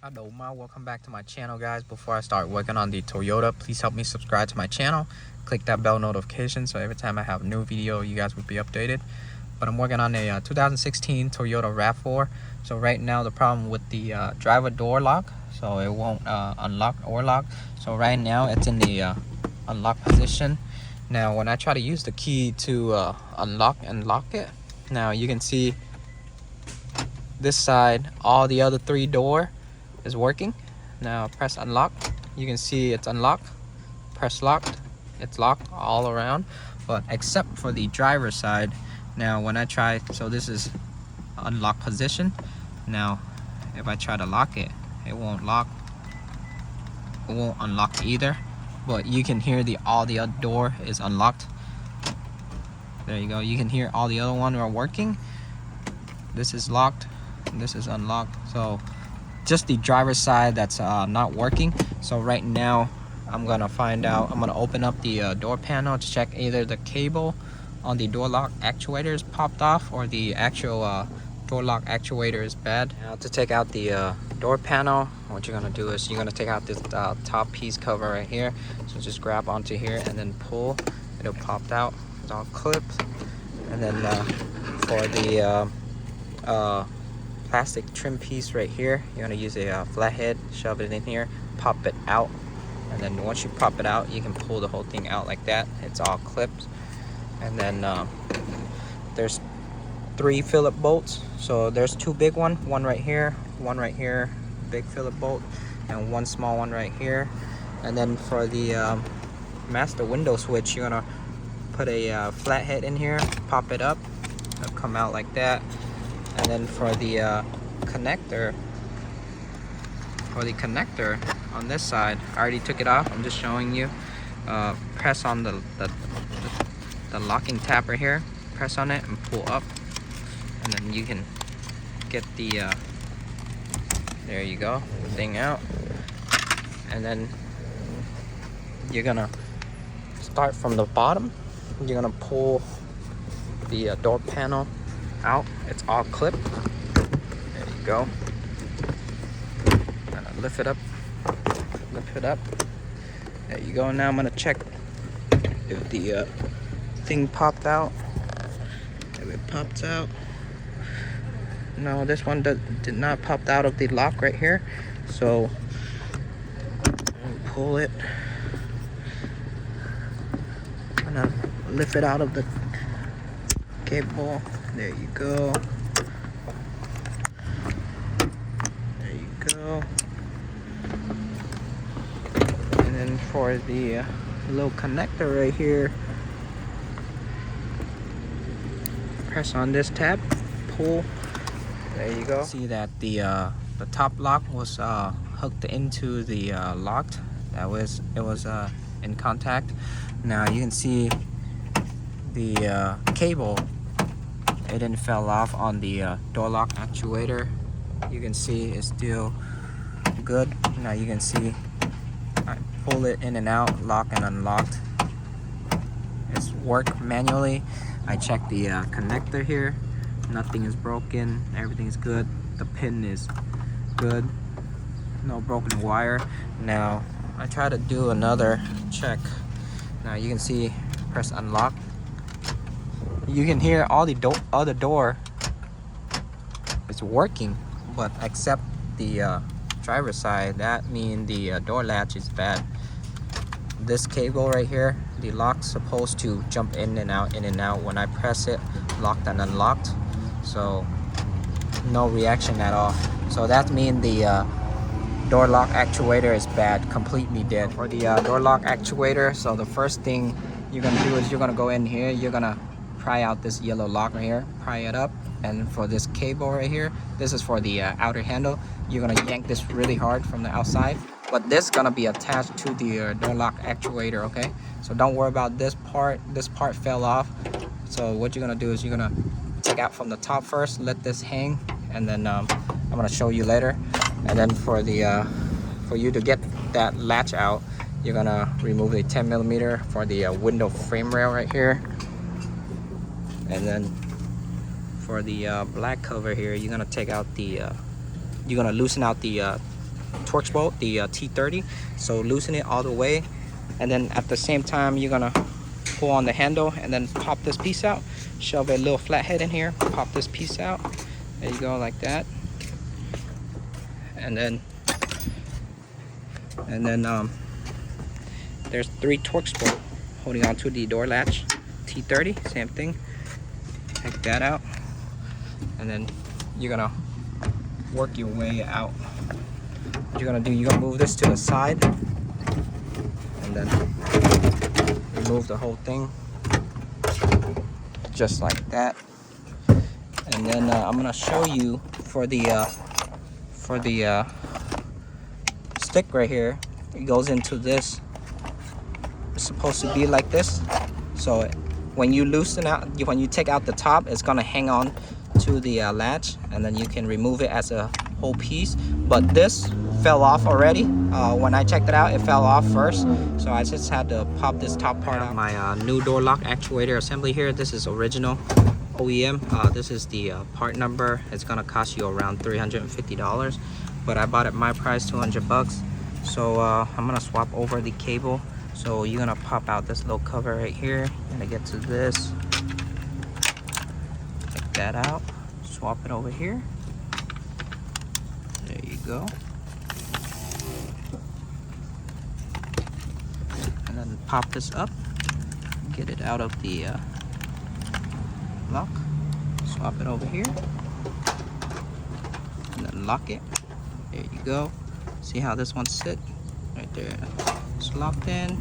Adoma, welcome back to my channel, guys. Before I start working on the Toyota, please help me subscribe to my channel. Click that bell notification so every time I have a new video, you guys will be updated. But I'm working on a 2016 Toyota Rav4. So right now the problem with the driver door lock, so it won't unlock or lock. So right now it's in the unlock position. Now when I try to use the key to unlock and lock it, now you can see this side, all the other three door is working. Now press unlock, you can see it's unlocked. Press locked, it's locked all around, but except for the driver's side. Now when I try, so this is unlock position. Now if I try to lock it, it won't lock, it won't unlock either, but you can hear all the other door is unlocked. There you go, you can hear all the other one are working. This is locked, this is unlocked. So just the driver's side that's not working. So right now I'm gonna find out, I'm gonna open up the door panel to check either the cable on the door lock actuator is popped off or the actual door lock actuator is bad. Now to take out the door panel, what you're gonna do is you're gonna take out this top piece cover right here. So just grab onto here and then pull, it'll pop out. It's all clipped. And then for the plastic trim piece right here, you're gonna use a flathead, shove it in here, pop it out, and then once you pop it out, you can pull the whole thing out like that. It's all clipped. And then there's 3 Phillips bolts. So there's 2 big one right here, big Phillips bolt, and 1 small one right here. And then for the master window switch, you're gonna put a flathead in here, pop it up, it'll come out like that. And then for the connector, on this side, I already took it off, I'm just showing you. Press on the locking tab right here, press on it and pull up, and then you can get the there you go, the thing out. And then you're gonna start from the bottom, you're gonna pull the door panel out. It's all clipped. There you go. And lift it up, there you go. Now I'm gonna check if the thing popped out. If it popped out, no, this one did not pop out of the lock right here. So pull it, I'm gonna lift it out of the cable. There you go. There you go. And then for the little connector right here, press on this tab, pull. There you go. See that the top lock was hooked into the locked. It was in contact. Now you can see the cable, it didn't fell off on the door lock actuator. You can see it's still good. Now you can see I pull it in and out, lock and unlocked. It's work manually. I checked the connector here, nothing is broken, everything is good. The pin is good, no broken wire. Now I try to do another check. Now you can see, press unlock. You can hear all the other door is working, but except the driver's side, that means the door latch is bad. This cable right here, the lock's supposed to jump in and out when I press it, locked and unlocked. So no reaction at all. So that means the door lock actuator is bad, completely dead. For the door lock actuator, so the first thing you're gonna do is you're gonna go in here, you're gonna pry out this yellow lock right here, pry it up. And for this cable right here, this is for the outer handle. You're gonna yank this really hard from the outside, but this is gonna be attached to the door lock actuator, okay? So don't worry about this part. This part fell off. So what you're gonna do is you're gonna take out from the top first, let this hang, and then I'm gonna show you later. And then for the for you to get that latch out, you're gonna remove a 10mm for the window frame rail right here. And then for the black cover here, you're gonna take out the you're gonna loosen out the Torx bolt, the T30. So loosen it all the way, and then at the same time you're gonna pull on the handle and then pop this piece out. Shove a little flathead in here, pop this piece out. There you go, like that. And then there's 3 Torx bolts holding on to the door latch. T30, same thing. Take that out, and then you're gonna work your way out. What you're gonna do, you're gonna move this to the side, and then remove the whole thing, just like that. And then I'm gonna show you for the stick right here. It goes into this. It's supposed to be like this. So when you loosen out, when you take out the top, it's gonna hang on to the latch, and then you can remove it as a whole piece. But this fell off already. When I checked it out, it fell off first, so I just had to pop this top part out. My new door lock actuator assembly here. This is original OEM. This is the part number. It's gonna cost you around $350, but I bought it my price, 200 bucks. So I'm gonna swap over the cable. So you're gonna pop out this little cover right here. You're gonna get to this, take that out, swap it over here. There you go. And then pop this up, get it out of the lock, swap it over here, and then lock it. There you go. See how this one sits right there. It's locked in.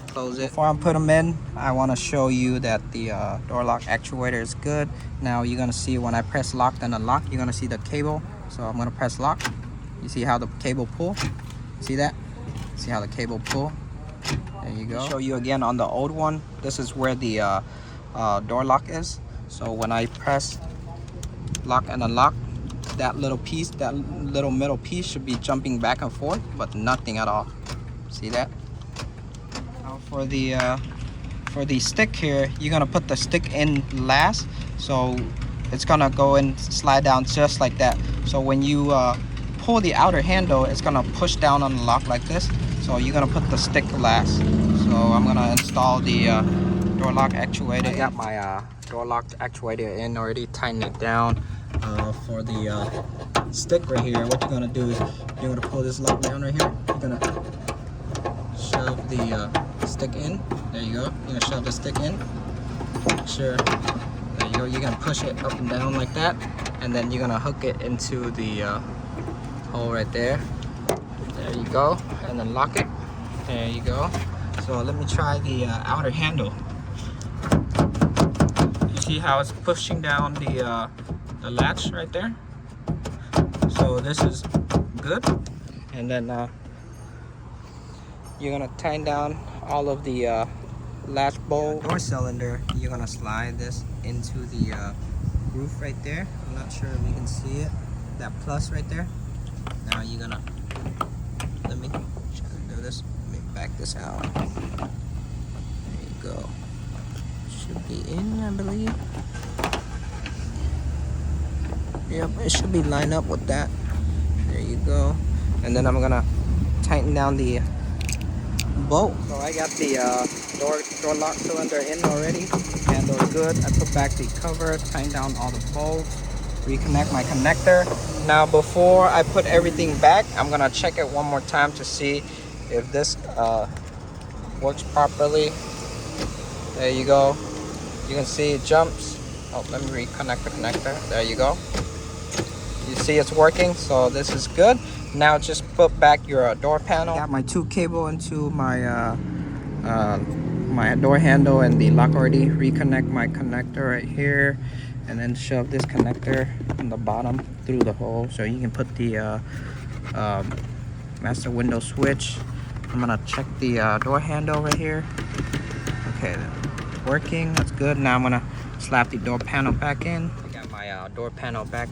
Close it. Before I put them in, I want to show you that the door lock actuator is good. Now you're gonna see when I press lock and unlock, you're gonna see the cable. So I'm gonna press lock. You see how the cable pull? See that? See how the cable pull? There you go. I'll show you again on the old one. This is where the door lock is. So when I press lock and unlock, that little piece, that little middle piece should be jumping back and forth, but nothing at all. See that? Now for the stick here, you're gonna put the stick in last, so it's gonna go and slide down just like that. So when you pull the outer handle, it's gonna push down on the lock like this. So you're gonna put the stick last. So I'm gonna install the door lock actuator. I got my door lock actuator in already, tighten it down. For the stick right here, what you're gonna do is you're gonna pull this lock down right here. You're gonna shove the stick in. There you go. You're gonna shove the stick in. Sure. There you go. You're gonna push it up and down like that, and then you're gonna hook it into the hole right there. There you go. And then lock it. There you go. So let me try the outer handle. You see how it's pushing down the latch right there? So this is good. And then you're gonna tighten down all of the latch bolt. Door cylinder, you're gonna slide this into the groove right there. I'm not sure if you can see it, that plus right there. Now you're gonna, let me try to do this. Let me back this out. There you go. Should be in, I believe. Yep, it should be lined up with that. There you go. And then I'm gonna tighten down the bolt. So I got the door lock cylinder in already. Handle is good. I put back the cover, tighten down all the bolts, reconnect my connector. Now before I put everything back, I'm gonna check it one more time to see if this works properly. There you go. You can see it jumps. Oh, let me reconnect the connector. There you go. You see it's working, so this is good. Now just put back your door panel. I got my 2 cable into my my door handle and the lock already. Reconnect my connector right here, and then shove this connector on the bottom through the hole, so you can put the master window switch. I'm gonna check the door handle right here. Okay, working. That's good. Now I'm gonna slap the door panel back in. I got my door panel back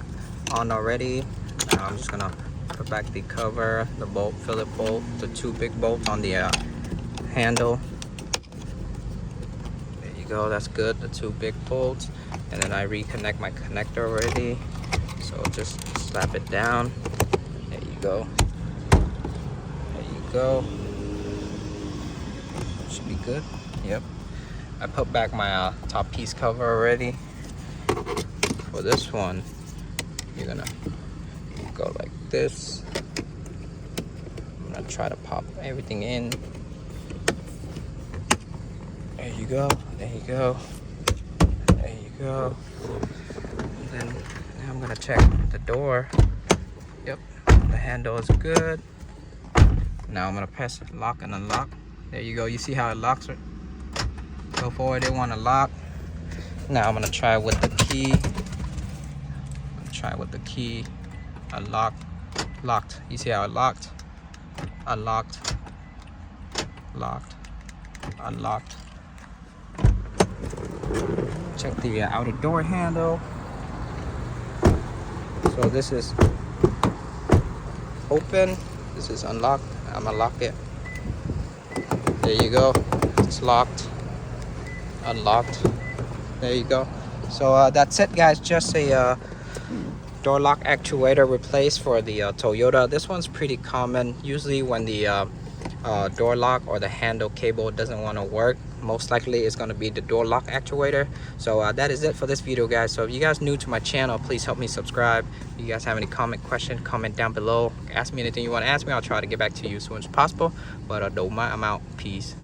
on already. Now I'm just gonna put back the cover, the bolt, Phillips bolt, the 2 big bolts on the handle. There you go, that's good, the 2 big bolts. And then I reconnect my connector already. So just slap it down. There you go. go. Should be good. Yep. I put back my top piece cover already. For this one, you're gonna go like this. I'm gonna try to pop everything in. There you go. There you go. There you go. And then now I'm gonna check the door. Yep, the handle is good. Now I'm gonna press lock and unlock. There you go. You see how it locks it? Go forward. They want to lock. Now I'm gonna try with the key. Try with the key. Unlock. Locked. You see how it locked? Unlocked. Locked. Unlocked. Check the outer door handle. So this is open. This is unlocked. I'm gonna lock it. There you go. It's locked. Unlocked. There you go. So that's it, guys. Just a door lock actuator replaced for the Toyota. This one's pretty common. Usually when the door lock or the handle cable doesn't want to work, most likely it's going to be the door lock actuator. So that is it for this video, guys. So if you guys new to my channel, please help me subscribe. If you guys have any question, comment down below. Ask me anything you want to ask me. I'll try to get back to you as soon as possible. But I'm out. Peace.